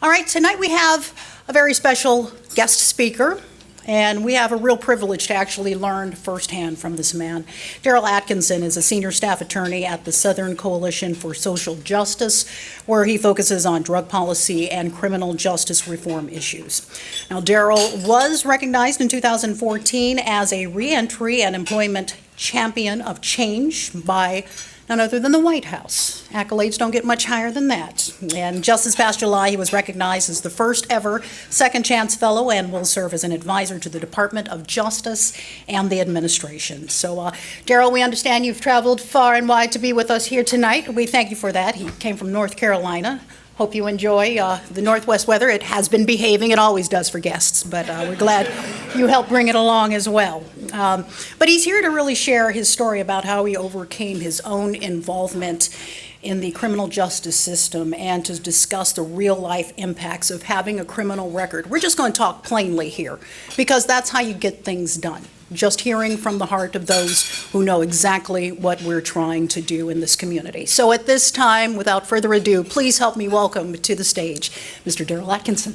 All right, tonight we have a very special guest speaker, and we have a real privilege to actually learn firsthand from this man. Daryl Atkinson is a senior staff attorney at the Southern Coalition for Social Justice, where he focuses on drug policy and criminal justice reform issues. Now, Daryl was recognized in 2014 as a reentry and employment champion of change by none other than the White House. Accolades don't get much higher than that. And just this past July, he was recognized as the first ever Second Chance Fellow and will serve as an advisor to the Department of Justice and the administration. So, Daryl, we understand you've traveled far and wide to be with us here tonight. We thank you for that. He came from North Carolina. Hope you enjoy the Northwest weather. It has been behaving. It always does for guests, but we're glad you helped bring it along as well. But he's here to really share his story about how he overcame his own involvement in the criminal justice system and to discuss the real-life impacts of having a criminal record. We're just going to talk plainly here because that's how you get things done. Just hearing from the heart of those who know exactly what we're trying to do in this community. So at this time, without further ado, please help me welcome to the stage Mr. Daryl Atkinson.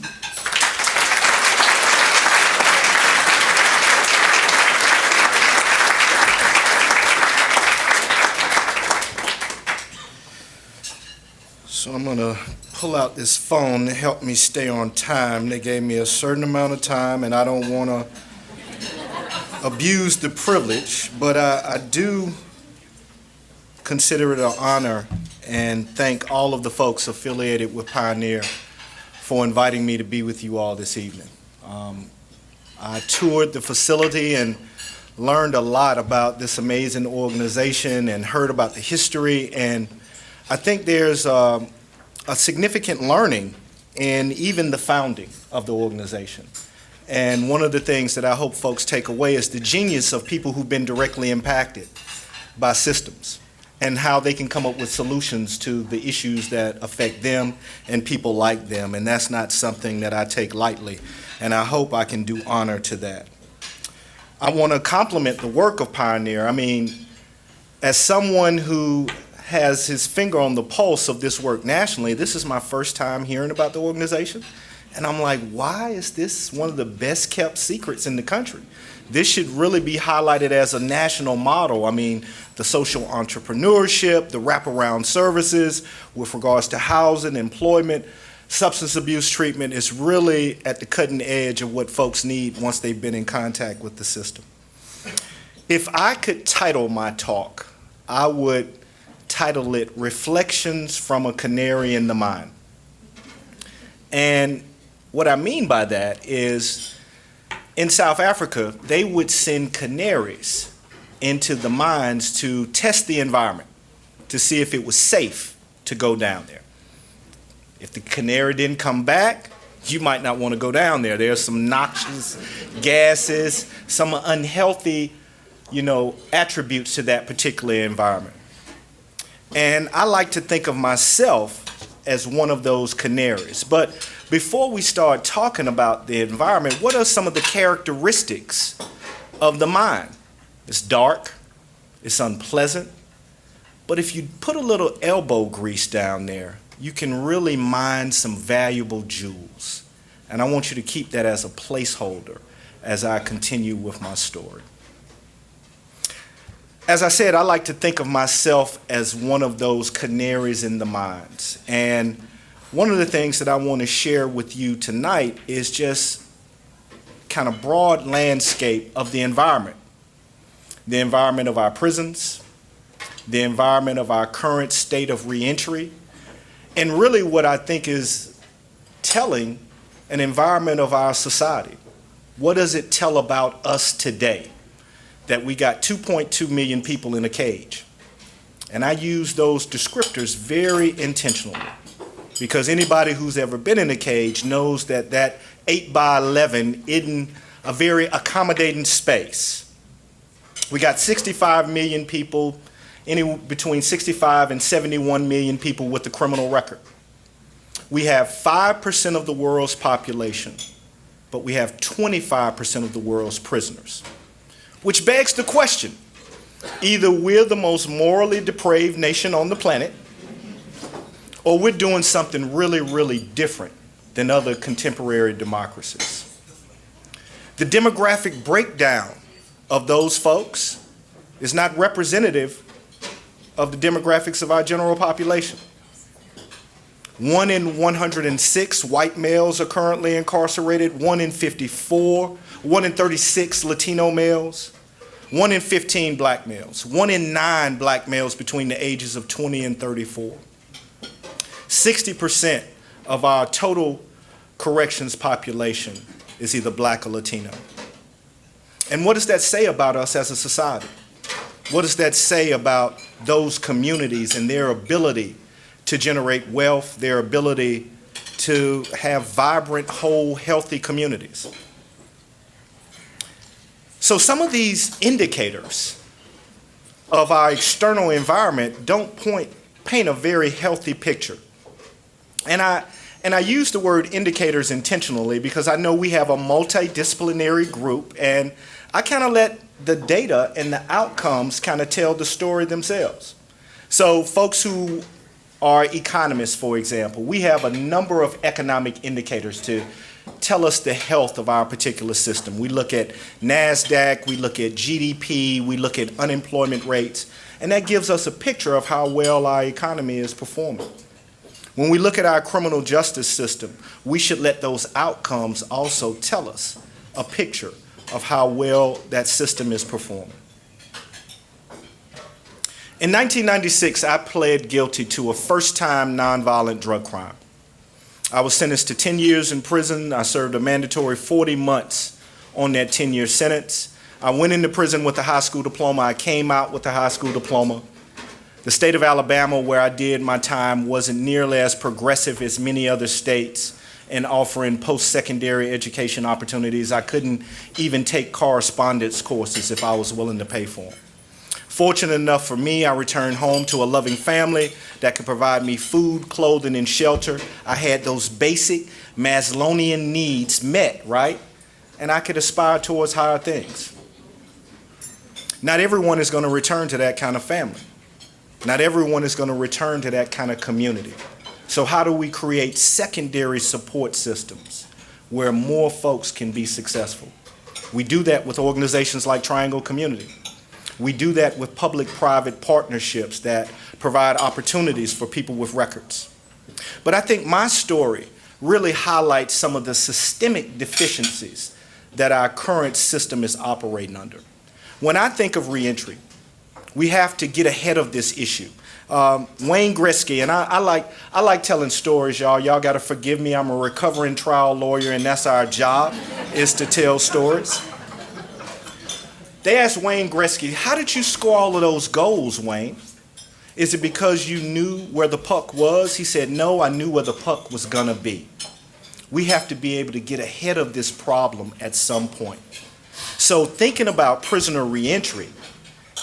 So I'm going to pull out this phone to help me stay on time. They gave me a certain amount of time, and I don't want to abuse the privilege, but I do consider it an honor and thank all of the folks affiliated with Pioneer for inviting me to be with you all this evening. I toured the facility and learned a lot about this amazing organization and heard about the history, and I think there's a significant learning in even the founding of the organization. And one of the things that I hope folks take away is the genius of people who've been directly impacted by systems and how they can come up with solutions to the issues that affect them and people like them. And that's not something that I take lightly. And I hope I can do honor to that. I want to compliment the work of Pioneer. I mean, as someone who has his finger on the pulse of this work nationally, this is my first time hearing about the organization. And I'm like, why is this one of the best kept secrets in the country? This should really be highlighted as a national model. I mean, the social entrepreneurship, the wraparound services with regards to housing, employment, substance abuse treatment is really at the cutting edge of what folks need once they've been in contact with the system. If I could title my talk, I would title it Reflections from a Canary in the Mine. And what I mean by that is, in South Africa, they would send canaries into the mines to test the environment, to see if it was safe to go down there. If the canary didn't come back, you might not want to go down there. There's some noxious gases, some unhealthy, attributes to that particular environment. And I like to think of myself as one of those canaries. But before we start talking about the environment, what are some of the characteristics of the mine? It's dark, it's unpleasant, but if you put a little elbow grease down there, you can really mine some valuable jewels. And I want you to keep that as a placeholder as I continue with my story. As I said, I like to think of myself as one of those canaries in the mines. And one of the things that I want to share with you tonight is just kind of broad landscape of the environment. The environment of our prisons, the environment of our current state of reentry, and really what I think is telling an environment of our society. What does it tell about us today? That we got 2.2 million people in a cage. And I use those descriptors very intentionally because anybody who's ever been in a cage knows that that 8 by 11 isn't a very accommodating space. We got 65 million people, between 65 and 71 million people with a criminal record. We have 5% of the world's population, but we have 25% of the world's prisoners. Which begs the question, either we're the most morally depraved nation on the planet, or we're doing something really, really different than other contemporary democracies. The demographic breakdown of those folks is not representative of the demographics of our general population. 1 in 106 white males are currently incarcerated, 1 in 54, 1 in 36 Latino males, 1 in 15 black males, 1 in 9 black males between the ages of 20 and 34. 60% of our total corrections population is either black or Latino. And what does that say about us as a society? What does that say about those communities and their ability to generate wealth, their ability to have vibrant, whole, healthy communities? So some of these indicators of our external environment don't paint a very healthy picture. And I use the word indicators intentionally because I know we have a multidisciplinary group, and I kind of let the data and the outcomes kind of tell the story themselves. So folks who are economists, for example, we have a number of economic indicators to tell us the health of our particular system. We look at NASDAQ, we look at GDP, we look at unemployment rates, and that gives us a picture of how well our economy is performing. When we look at our criminal justice system, we should let those outcomes also tell us a picture of how well that system is performing. In 1996, I pled guilty to a first-time nonviolent drug crime. I was sentenced to 10 years in prison. I served a mandatory 40 months on that 10-year sentence. I went into prison with a high school diploma. I came out with a high school diploma. The state of Alabama, where I did my time, wasn't nearly as progressive as many other states in offering post-secondary education opportunities. I couldn't even take correspondence courses if I was willing to pay for them. Fortunate enough for me, I returned home to a loving family that could provide me food, clothing, and shelter. I had those basic Maslowian needs met, right? And I could aspire towards higher things. Not everyone is going to return to that kind of family. Not everyone is going to return to that kind of community. So how do we create secondary support systems where more folks can be successful? We do that with organizations like Triangle Community. We do that with public-private partnerships that provide opportunities for people with records. But I think my story really highlights some of the systemic deficiencies that our current system is operating under. When I think of reentry, we have to get ahead of this issue. Wayne Gretzky, and I like telling stories, y'all. Y'all got to forgive me. I'm a recovering trial lawyer, and that's our job, is to tell stories. They asked Wayne Gretzky, how did you score all of those goals, Wayne? Is it because you knew where the puck was? He said, no, I knew where the puck was going to be. We have to be able to get ahead of this problem at some point. So thinking about prisoner reentry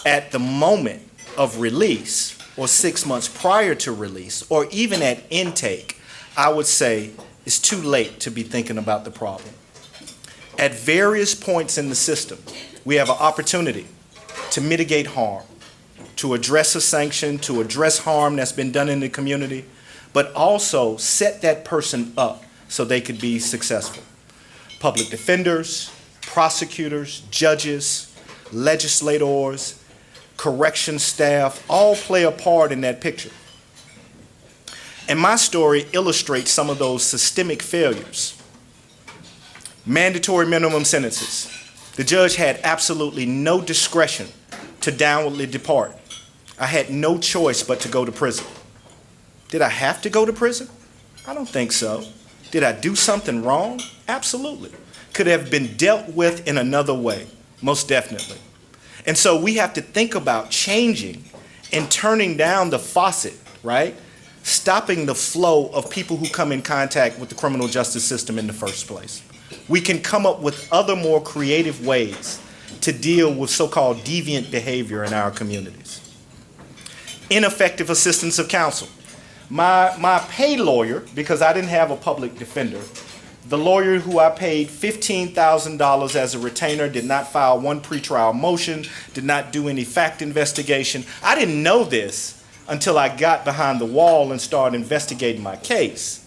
at the moment of release, or 6 months prior to release, or even at intake, I would say it's too late to be thinking about the problem. At various points in the system, we have an opportunity to mitigate harm, to address a sanction, to address harm that's been done in the community, but also set that person up so they could be successful. Public defenders, prosecutors, judges, legislators, correction staff, all play a part in that picture. And my story illustrates some of those systemic failures. Mandatory minimum sentences. The judge had absolutely no discretion to downwardly depart. I had no choice but to go to prison. Did I have to go to prison? I don't think so. Did I do something wrong? Absolutely. Could have been dealt with in another way, most definitely. And so we have to think about changing and turning down the faucet, right? Stopping the flow of people who come in contact with the criminal justice system in the first place. We can come up with other more creative ways to deal with so-called deviant behavior in our communities. Ineffective assistance of counsel. My pay lawyer, because I didn't have a public defender, the lawyer who I paid $15,000 as a retainer did not file one pretrial motion, did not do any fact investigation. I didn't know this until I got behind the wall and started investigating my case.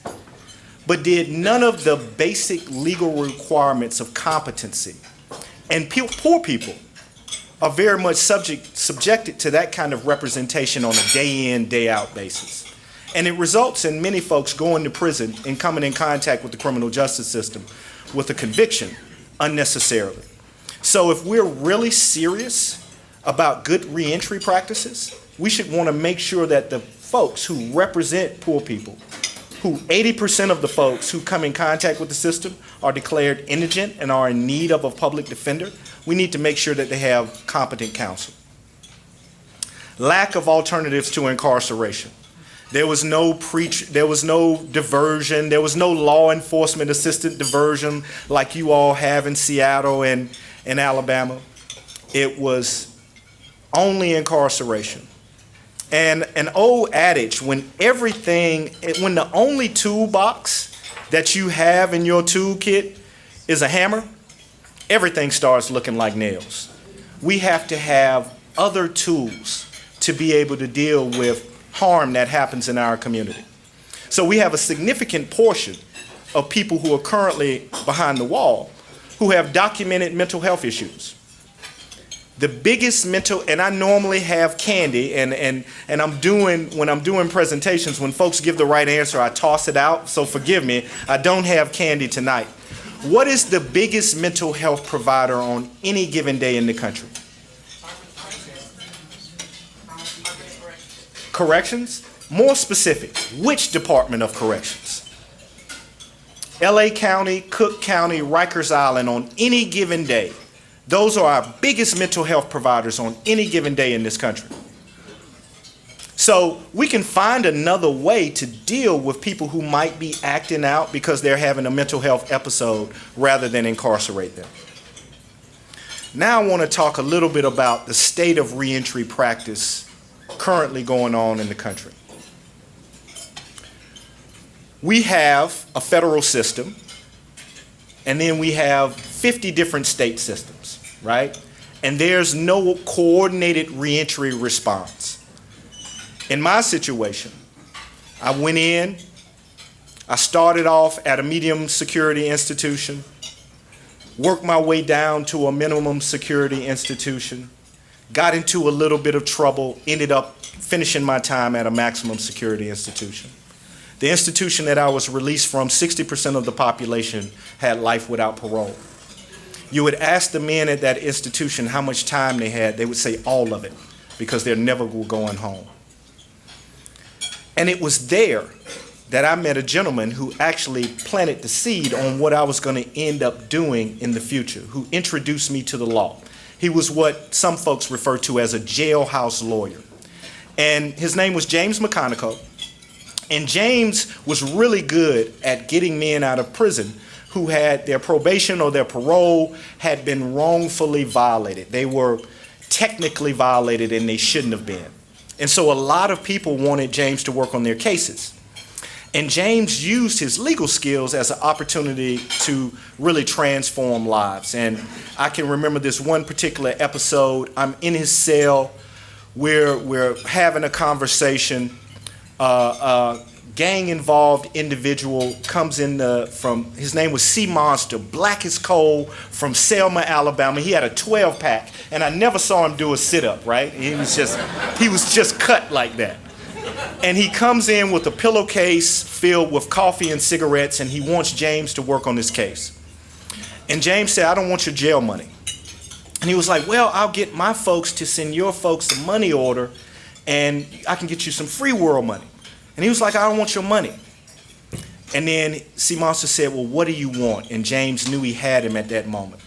but did none of the basic legal requirements of competency. And poor people are very much subjected to that kind of representation on a day in, day out basis. And it results in many folks going to prison and coming in contact with the criminal justice system with a conviction unnecessarily. So if we're really serious about good reentry practices, we should want to make sure that the folks who represent poor people, who 80% of the folks who come in contact with the system are declared indigent and are in need of a public defender, we need to make sure that they have competent counsel. Lack of alternatives to incarceration. There was no diversion, there was no law enforcement assistant diversion like you all have in Seattle and in Alabama. It was only incarceration. And an old adage, when the only toolbox that you have in your toolkit is a hammer, everything starts looking like nails. We have to have other tools to be able to deal with harm that happens in our community. So we have a significant portion of people who are currently behind the wall who have documented mental health issues. The biggest and I normally have candy, and when I'm doing presentations, when folks give the right answer, I toss it out, so forgive me, I don't have candy tonight. What is the biggest mental health provider on any given day in the country? Corrections? More specific, which Department of Corrections? LA County, Cook County, Rikers Island on any given day. Those are our biggest mental health providers on any given day in this country. So we can find another way to deal with people who might be acting out because they're having a mental health episode rather than incarcerate them. Now I want to talk a little bit about the state of reentry practice currently going on in the country. We have a federal system, and then we have 50 different state systems, right? And there's no coordinated reentry response. In my situation, I went in, I started off at a medium security institution, worked my way down to a minimum security institution, got into a little bit of trouble, ended up finishing my time at a maximum security institution. The institution that I was released from, 60% of the population had life without parole. You would ask the men at that institution how much time they had, they would say all of it, because they never were going home. And it was there that I met a gentleman who actually planted the seed on what I was going to end up doing in the future, who introduced me to the law. He was what some folks refer to as a jailhouse lawyer. And his name was James McConaughey. And James was really good at getting men out of prison who had their probation or their parole had been wrongfully violated. They were technically violated and they shouldn't have been. And so a lot of people wanted James to work on their cases. And James used his legal skills as an opportunity to really transform lives. And I can remember this one particular episode. I'm in his cell. We're having a conversation. Gang-involved individual comes in his name was C Monster, black as coal, from Selma, Alabama. He had a 12-pack, and I never saw him do a sit-up, right? He was just cut like that. And he comes in with a pillowcase filled with coffee and cigarettes, and he wants James to work on this case. And James said, I don't want your jail money. And he was like, well, I'll get my folks to send your folks a money order, and I can get you some free world money. And he was like, I don't want your money. And then C Monster said, well, what do you want? And James knew he had him at that moment.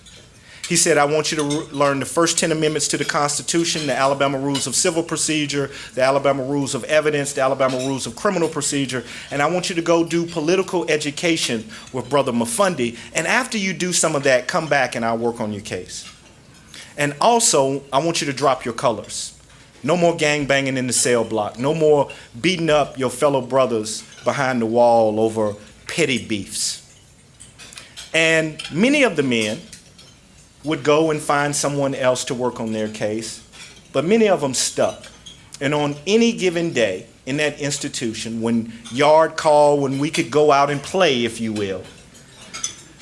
He said, I want you to learn the first 10 amendments to the Constitution, the Alabama Rules of Civil Procedure, the Alabama Rules of Evidence, the Alabama Rules of Criminal Procedure, and I want you to go do political education with Brother Mafundi, and after you do some of that, come back and I'll work on your case. And also, I want you to drop your colors. No more gang banging in the cell block. No more beating up your fellow brothers behind the wall over petty beefs. And many of the men would go and find someone else to work on their case, but many of them stuck. And on any given day in that institution, when yard call, when we could go out and play, if you will,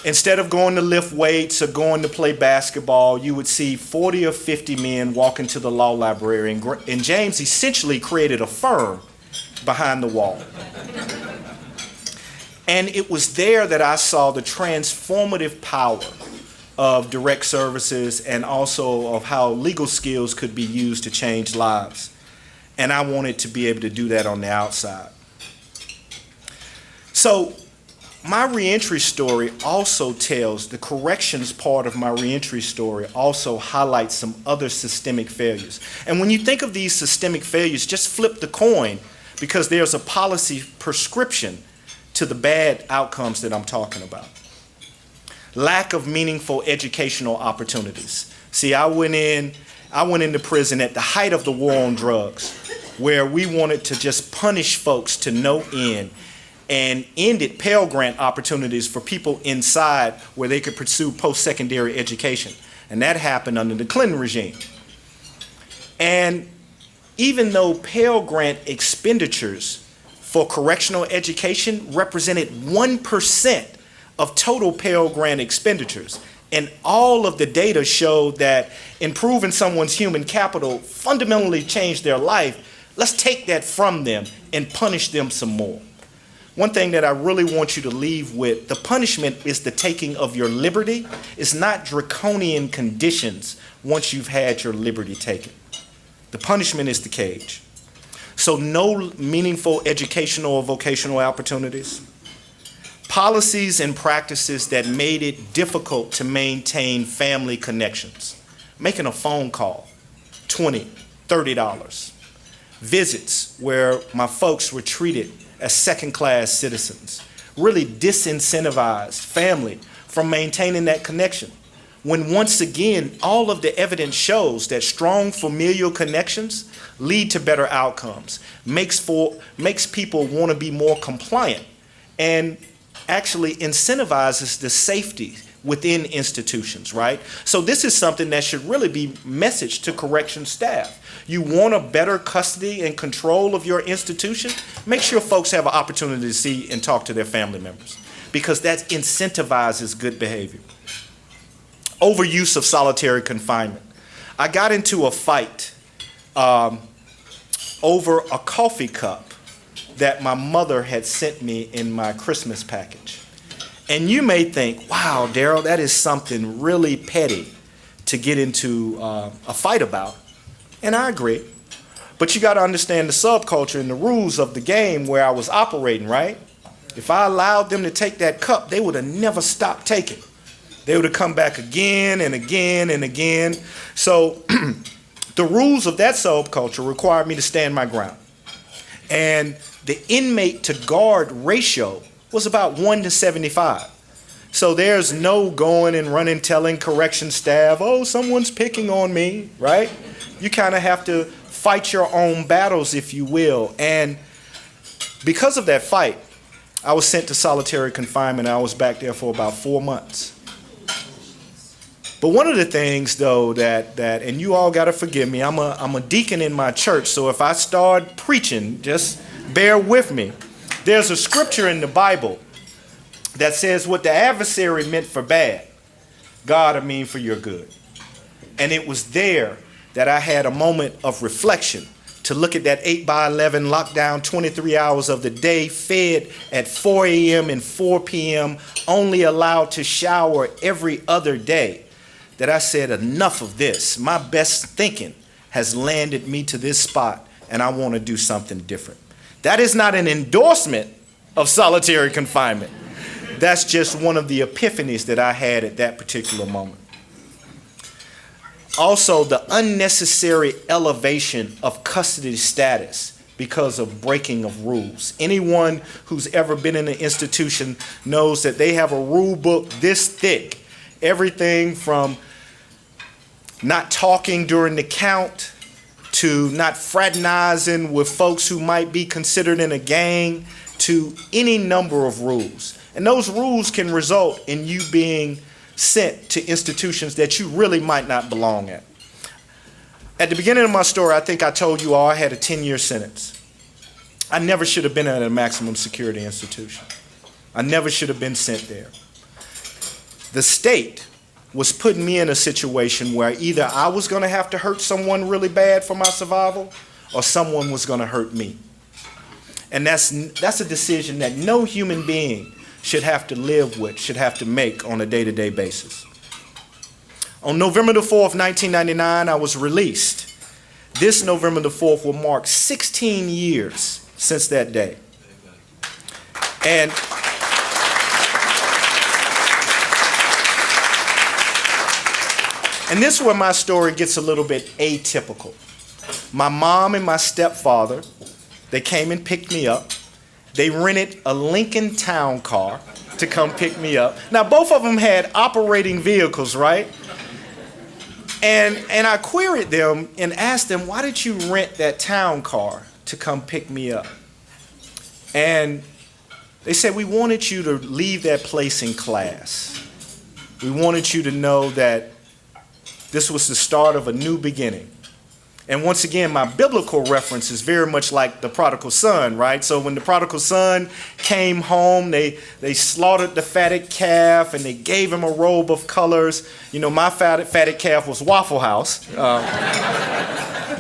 instead of going to lift weights or going to play basketball, you would see 40 or 50 men walk into the law library, and James essentially created a firm behind the wall. And it was there that I saw the transformative power of direct services and also of how legal skills could be used to change lives. And I wanted to be able to do that on the outside. So my reentry story also tells, the corrections part of my reentry story also highlights some other systemic failures. And when you think of these systemic failures, just flip the coin, because there's a policy prescription to the bad outcomes that I'm talking about. Lack of meaningful educational opportunities. See, I went into prison at the height of the war on drugs, where we wanted to just punish folks to no end, and ended Pell Grant opportunities for people inside where they could pursue post-secondary education. And that happened under the Clinton regime. And even though Pell Grant expenditures for correctional education represented 1% of total Pell Grant expenditures, and all of the data showed that improving someone's human capital fundamentally changed their life, let's take that from them and punish them some more. One thing that I really want you to leave with, the punishment is the taking of your liberty. It's not draconian conditions once you've had your liberty taken. The punishment is the cage. So no meaningful educational or vocational opportunities. Policies and practices that made it difficult to maintain family connections. Making a phone call, $20, $30. Visits where my folks were treated as second-class citizens, really disincentivized family from maintaining that connection. When once again, all of the evidence shows that strong familial connections lead to better outcomes, makes people want to be more compliant, and actually incentivizes the safety within institutions, right? So this is something that should really be messaged to correction staff. You want a better custody and control of your institution? Make sure folks have an opportunity to see and talk to their family members, because that incentivizes good behavior. Overuse of solitary confinement. I got into a fight over a coffee cup that my mother had sent me in my Christmas package. And you may think, wow, Daryl, that is something really petty to get into a fight about. And I agree. But you got to understand the subculture and the rules of the game where I was operating, right? If I allowed them to take that cup, they would have never stopped taking. They would have come back again and again and again. So the rules of that subculture required me to stand my ground. And the inmate to guard ratio was about 1 to 75. So there's no going and running telling correction staff, oh, someone's picking on me, right? You kind of have to fight your own battles, if you will. And because of that fight, I was sent to solitary confinement. I was back there for about 4 months. But one of the things, though, that and you all got to forgive me, I'm a deacon in my church, so if I start preaching, just bear with me. There's a scripture in the Bible that says what the adversary meant for bad, God will mean for your good. And it was there that I had a moment of reflection to look at that 8x11 lockdown, 23 hours of the day, fed at 4 a.m. and 4 p.m., only allowed to shower every other day, that I said, enough of this. My best thinking has landed me to this spot, and I want to do something different. That is not an endorsement of solitary confinement. That's just one of the epiphanies that I had at that particular moment. Also, the unnecessary elevation of custody status because of breaking of rules. Anyone who's ever been in an institution knows that they have a rule book this thick. Everything from not talking during the count to not fraternizing with folks who might be considered in a gang, to any number of rules. And those rules can result in you being sent to institutions that you really might not belong at. At the beginning of my story, I think I told you all I had a 10-year sentence. I never should have been at a maximum security institution. I never should have been sent there. The state was putting me in a situation where either I was going to have to hurt someone really bad for my survival, or someone was going to hurt me. And that's a decision that no human being should have to live with, should have to make on a day-to-day basis. On November the 4th, 1999, I was released. This November the 4th will mark 16 years since that day. And this is where my story gets a little bit atypical. My mom and my stepfather, they came and picked me up. They rented a Lincoln Town car to come pick me up. Now, both of them had operating vehicles, right? And I queried them and asked them, why did you rent that town car to come pick me up? And they said, we wanted you to leave that place in class. We wanted you to know that this was the start of a new beginning. And once again, my biblical reference is very much like the prodigal son, right? So when the prodigal son came home, they slaughtered the fatted calf and they gave him a robe of colors. You know, my fatted calf was Waffle House.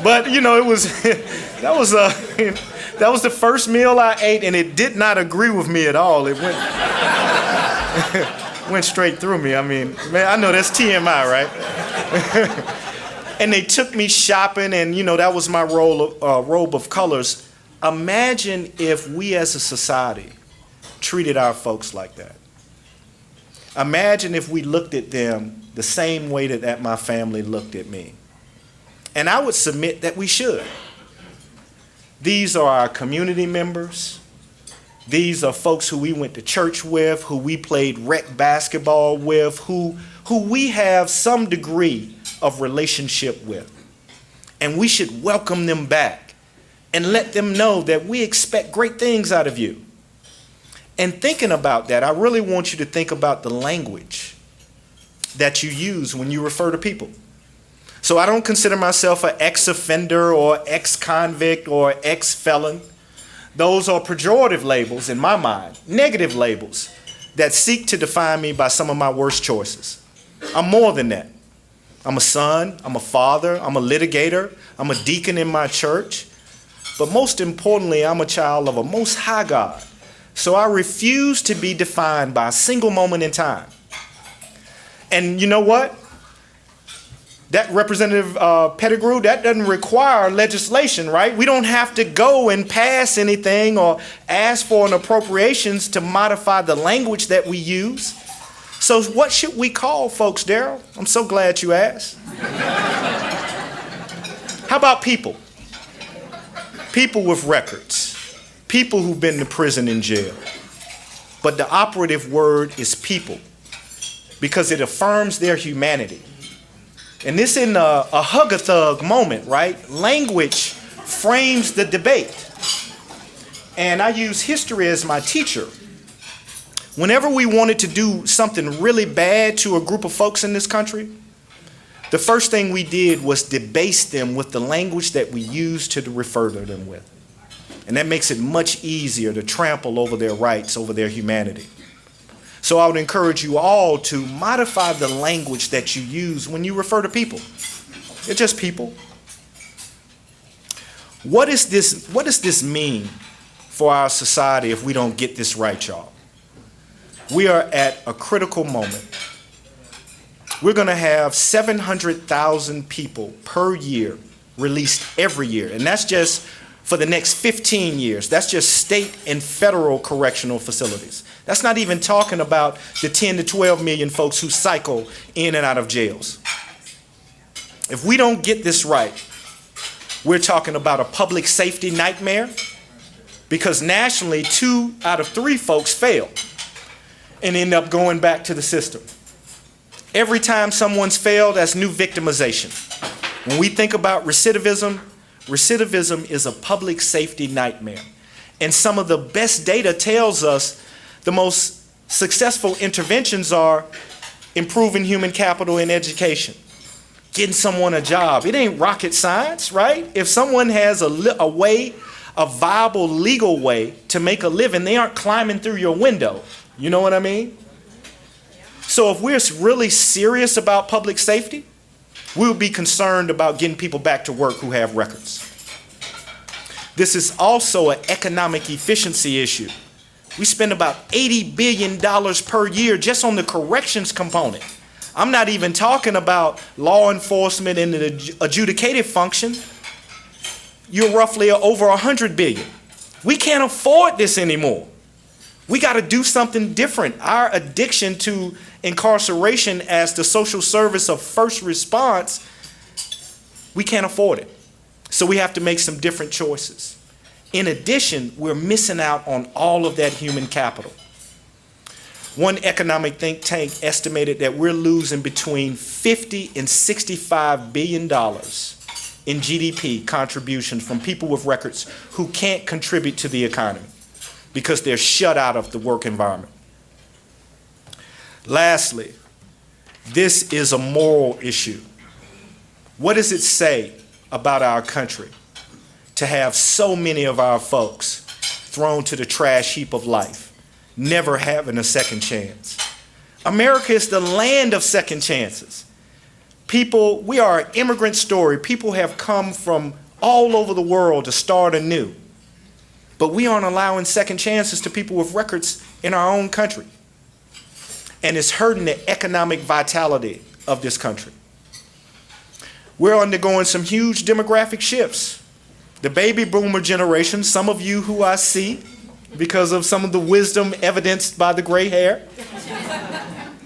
But, you know, it was that was the first meal I ate, and it did not agree with me at all. It went straight through me. I mean, man, I know that's TMI, right? And they took me shopping, and, you know, that was my robe of colors. Imagine if we as a society treated our folks like that. Imagine if we looked at them the same way that my family looked at me. And I would submit that we should. These are our community members. These are folks who we went to church with, who we played rec basketball with, who we have some degree of relationship with. And we should welcome them back and let them know that we expect great things out of you. And thinking about that, I really want you to think about the language that you use when you refer to people. So I don't consider myself an ex-offender or ex-convict or ex-felon. Those are pejorative labels in my mind, negative labels that seek to define me by some of my worst choices. I'm more than that. I'm a son, I'm a father, I'm a litigator, I'm a deacon in my church. But most importantly, I'm a child of a Most High God. So I refuse to be defined by a single moment in time. And you know what? That Representative Pettigrew, that doesn't require legislation, right? We don't have to go and pass anything or ask for an appropriations to modify the language that we use. So what should we call folks, Daryl? I'm so glad you asked. How about people? People with records. People who've been to prison and jail. But the operative word is people, because it affirms their humanity. And this in a hug-a-thug moment, right? Language frames the debate. And I use history as my teacher. Whenever we wanted to do something really bad to a group of folks in this country, the first thing we did was debase them with the language that we used to refer to them with. And that makes it much easier to trample over their rights, over their humanity. So I would encourage you all to modify the language that you use when you refer to people. They're just people. What does this mean for our society if we don't get this right, y'all? We are at a critical moment. We're going to have 700,000 people per year released every year. And that's just for the next 15 years. That's just state and federal correctional facilities. That's not even talking about the 10 to 12 million folks who cycle in and out of jails. If we don't get this right, we're talking about a public safety nightmare, because nationally, 2 out of 3 folks fail and end up going back to the system. Every time someone's failed, that's new victimization. When we think about recidivism, recidivism is a public safety nightmare. And some of the best data tells us the most successful interventions are improving human capital in education, getting someone a job. It ain't rocket science, right? If someone has a a viable legal way to make a living. They aren't climbing through your window. You know what I mean? So if we're really serious about public safety, we'll be concerned about getting people back to work who have records. This is also an economic efficiency issue. We spend about $80 billion per year just on the corrections component. I'm not even talking about law enforcement and the adjudicative function. You're roughly over $100 billion. We can't afford this anymore. We got to do something different. Our addiction to incarceration as the social service of first response, we can't afford it. So we have to make some different choices. In addition, we're missing out on all of that human capital. One economic think tank estimated that we're losing between $50 and $65 billion in GDP contributions from people with records who can't contribute to the economy because they're shut out of the work environment. Lastly, this is a moral issue. What does it say about our country to have so many of our folks thrown to the trash heap of life, never having a second chance? America is the land of second chances. People, we are an immigrant story. People have come from all over the world to start anew. But we aren't allowing second chances to people with records in our own country. And it's hurting the economic vitality of this country. We're undergoing some huge demographic shifts. The baby boomer generation, some of you who I see because of some of the wisdom evidenced by the gray hair,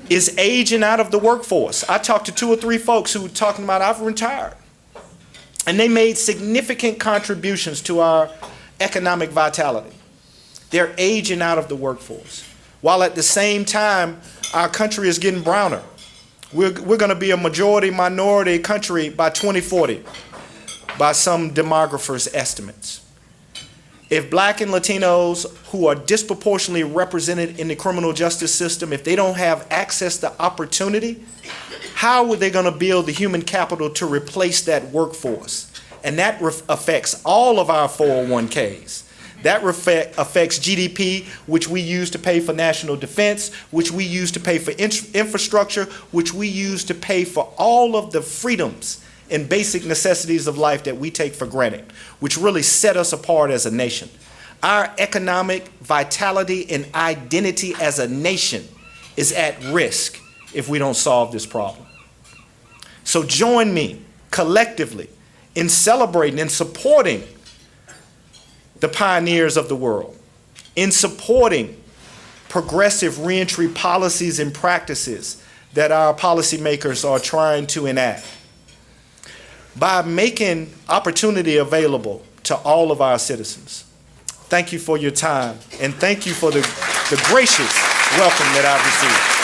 is aging out of the workforce. I talked to 2 or 3 folks who were talking about, I've retired. And they made significant contributions to our economic vitality. They're aging out of the workforce. While at the same time, our country is getting browner. We're going to be a majority minority country by 2040 by some demographers' estimates. If Black and Latinos who are disproportionately represented in the criminal justice system, if they don't have access to opportunity, how are they going to build the human capital to replace that workforce? And that affects all of our 401ks. That affects GDP, which we use to pay for national defense, which we use to pay for infrastructure, which we use to pay for all of the freedoms and basic necessities of life that we take for granted, which really set us apart as a nation. Our economic vitality and identity as a nation is at risk if we don't solve this problem. So join me collectively in celebrating and supporting the pioneers of the world, in supporting progressive reentry policies and practices that our policymakers are trying to enact, by making opportunity available to all of our citizens. Thank you for your time, and thank you for the gracious welcome that I've received.